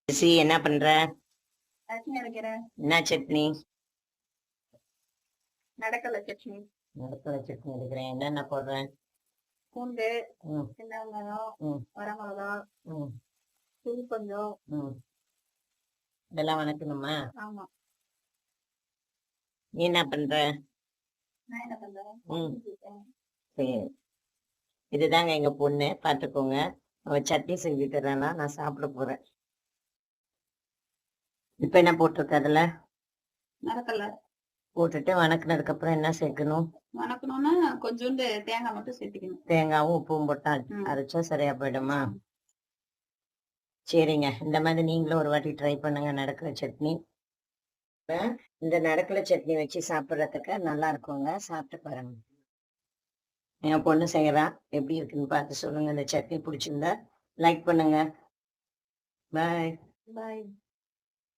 என்ன பண்ற? சட்னி அரைக்கிறேன். என்ன சட்னி? நடக்கல சட்னி. நடக்கல சட்னி அரைக்கிறேன். என்னென்ன போடுறேன்? பூண்டு, சின்ன வெங்காயம், வரமிளகா, புளி கொஞ்சம். இதெல்லாம் வணக்கணுமா? ஆமா. நீ என்ன பண்ற? நான் என்ன பண்றேன்? சரி, இதுதாங்க எங்க பொண்ணு, பாத்துக்கோங்க. அவ சட்னி செஞ்சு தர்றானா, நான் சாப்பிட போறேன். இப்ப என்ன போட்டிருக்க அதுல? நடக்கல போட்டுட்டு வணக்கினதுக்கு அப்புறம் என்ன சேர்க்கணும்? வணக்கணும்னா கொஞ்சோண்டு தேங்காய் மட்டும் சேர்த்துக்கணும். தேங்காவும் உப்பும் போட்டா அரைச்சா சரியா போயிடுமா? சரிங்க, இந்த மாதிரி நீங்களும் ஒரு வாட்டி ட்ரை பண்ணுங்க நடக்கிற சட்னி. இந்த நடக்கல சட்னி வச்சு சாப்பிட்றதுக்கு நல்லா இருக்குங்க, சாப்பிட்டு பாருங்க. என் பொண்ணு செய்யறா, எப்படி இருக்குன்னு பார்த்து சொல்லுங்க. இந்த சட்னி பிடிச்சிருந்தா லைக் பண்ணுங்க. பாய். பாய்.